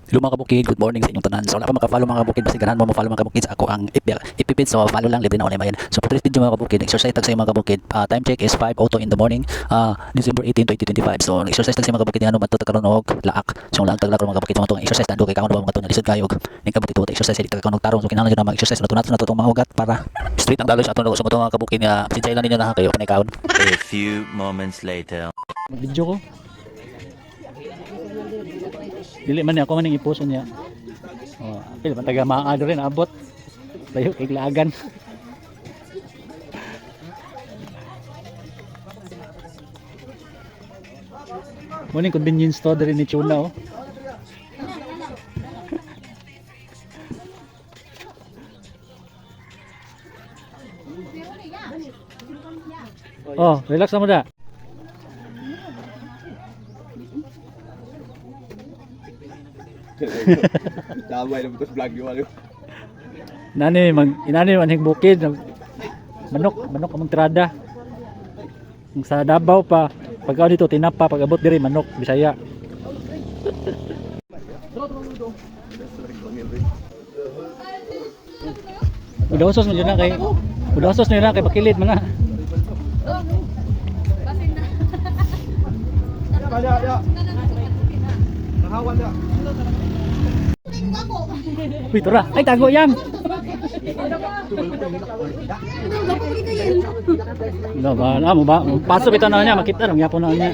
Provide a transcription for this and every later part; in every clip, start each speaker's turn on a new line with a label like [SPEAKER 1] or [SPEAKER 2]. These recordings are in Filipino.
[SPEAKER 1] Hello mga kabukid, good morning sa inyong tanan. So wala pa maka-follow mga kabukid, basta ganahan mo ma-follow mga kabukid sa ako ang FB page. So follow lang, libre na online bayan. So for today's video mga kabukid, exercise tag sa mga kabukid. Time check is 5:02 in the morning, December 18, 2025. So exercise tag sa mga kabukid ano matutag karon og laak. So laak tag mga kabukid mga exercise tando kay kaon ba mga to lisod kayo. Ning kabukid to exercise dito kaon og tarong, so kinahanglan jud na mag-exercise na tong mga ugat para straight ang daloy sa aton so mga kabukid nga sinsay lang ninyo na kayo panay kaon.
[SPEAKER 2] A few moments later.
[SPEAKER 3] Video ko. Dili man niya ako maning iposo niya. Oh, apil man taga maado rin abot. Layo kay lagan. Muning convenience store diri ni Chuna oh. Oh, relax na mo da.
[SPEAKER 4] Damay na butos vlog yung ano.
[SPEAKER 3] Inani man bukid manok among tirada. Ang sa Davao pa pagka dito tinapa pag abot diri manok Bisaya. Udasos mo na kay Udasos na kay bakilid man na. Uy, tura. Ay, tago yan. No, ba? Pasok ito na niya, makita lang yapon na niya.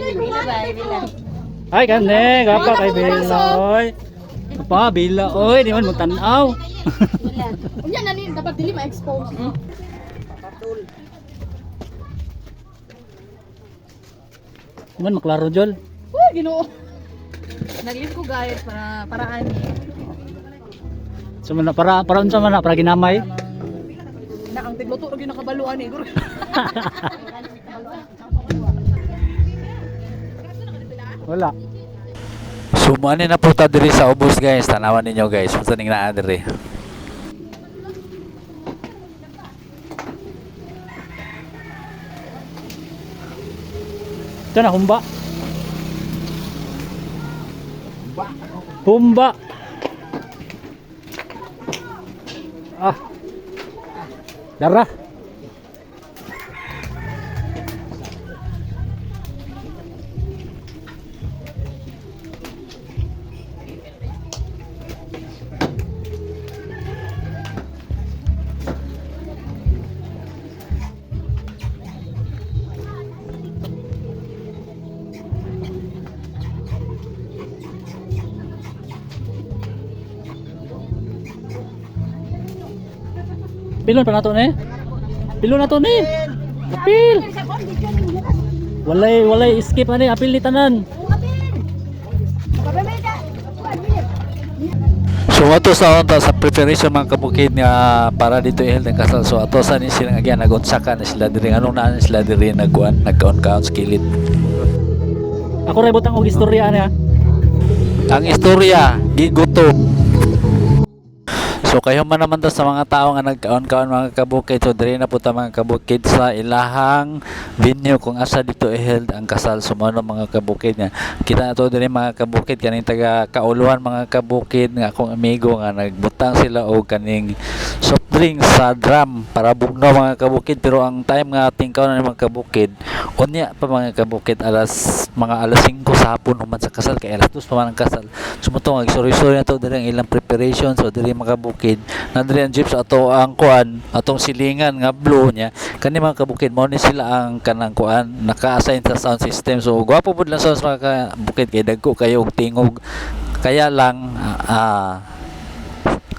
[SPEAKER 3] Ay, kane, gapa kay Bila, oy. Apa, Bila, oy, di man mo tanaw.
[SPEAKER 5] Unya nani dapat dili ma-expose.
[SPEAKER 3] Di man maklaro jol.
[SPEAKER 5] Uy, Ginoo. Nag-live ko guys para ani.
[SPEAKER 3] So man para unsa man na para ginamay.
[SPEAKER 5] Na ang tigluto ra gyud nakabaluan ni guro.
[SPEAKER 3] Wala.
[SPEAKER 1] Sumani na po ta diri sa ubos guys, tanawan ninyo guys. Unsa ning naa diri?
[SPEAKER 3] Ito na humba. Humba. Ah. Darah. Pilon pa nato ni. Pilon nato ni. Apil. Walay skip ani apil ni tanan.
[SPEAKER 1] So ato sa unta sa preparation mga kabukid nga para dito ihel ng kasal. So ato sa ni sila agyan nagunsakan na sila diri anong naan sila diri nagkaon-kaon sa kilid.
[SPEAKER 3] Ako ra butang og istorya ani ha.
[SPEAKER 1] Ang istorya gigutom. So kayo man naman to sa mga tao nga nagkaon-kaon mga kabukid, so diri na po ta mga kabukid sa ilahang venue kung asa dito i-held ang kasal sumano mga kabukid nga. Kita na to diri mga kabukid kaning taga Kauluan mga kabukid nga akong amigo nga nagbutang sila og kaning soft drinks sa drum para bugno mga kabukid, pero ang time nga tingkaw na mga kabukid unya pa mga kabukid alas 5 sa hapon human sa kasal kay alas 2 pa man ang kasal. Sumuto nga sorry na to diri ang ilang preparation, so diri mga kabukid nandiri ang jeep sa ato ang kuan atong silingan nga blue niya kani mga kabukid mo ni sila ang kanang kuan naka-assign sa sound system. So gwapo pud lang sa mga kabukid kay dagko kayo og tingog kaya lang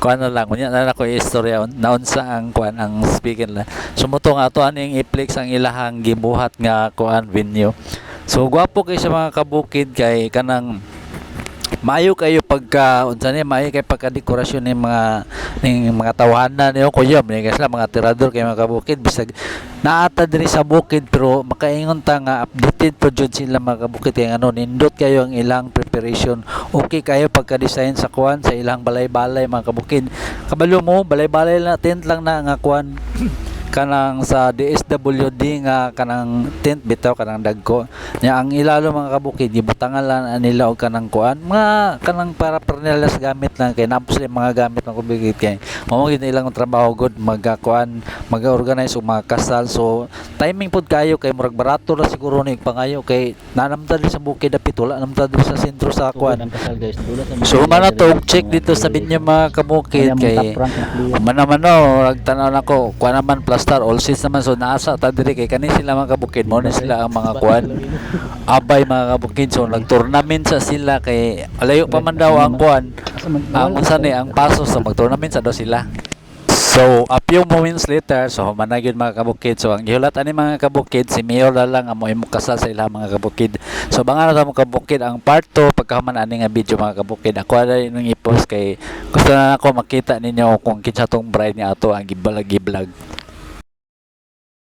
[SPEAKER 1] kuan na lang unya na ko istorya naon sa ang kuan ang speaker la sumuto nga ato aning i-flex ang ilahang gibuhat nga kuan venue. So gwapo kay sa mga kabukid kay kanang maayo kayo pagka unsa ni maayo kay pagka dekorasyon ning mga tawanan niyo kuya ni guys mga tirador kay mga kabukid bisag naata diri sa bukid pero makaingon ta nga updated po jud sila mga kabukid kay ano nindot kayo ang ilang preparation, okay kayo pagka design sa kuan sa ilang balay-balay mga kabukid. Kabalo mo balay-balay na tent lang na nga kuan kanang sa DSWD nga kanang tent bitaw kanang dagko nya ang ilalo mga kabukid gibutangan lang nila og kanang kuan mga kanang para pernelas gamit lang kay napos mga gamit ng kubigit kay mao gid ilang trabaho gud magakuan mag-organize og mga kasal so timing pud kayo kay murag barato ra siguro ni pangayo kay nanamtad sa bukid dapit wala namtad sa sentro sa kuan.
[SPEAKER 3] Ang kasal guys.
[SPEAKER 1] So humana to check dito sa binyo mga kabukid kay humana man no nagtanaw nako kuan naman plastar all seats naman so naasa ta diri kay kani sila mga kabukid mo na sila ang mga kuan abay mga kabukid so nag-tournament sa sila kay alayo pa man daw ang kuan ang unsa ni ang paso sa mag-tournament sa daw sila. So, a few moments later, so humana gyud mga kabukid. So, ang gihulat ani mga kabukid, si Mayor na lang amo imong kasal sa ilang mga kabukid. So, bangan na mga kabukid ang part 2 pagkahuman ani nga video mga kabukid. Ako na nung i-post kay gusto na ako makita ninyo kung kinsa tong bride ni ato ang gibalag.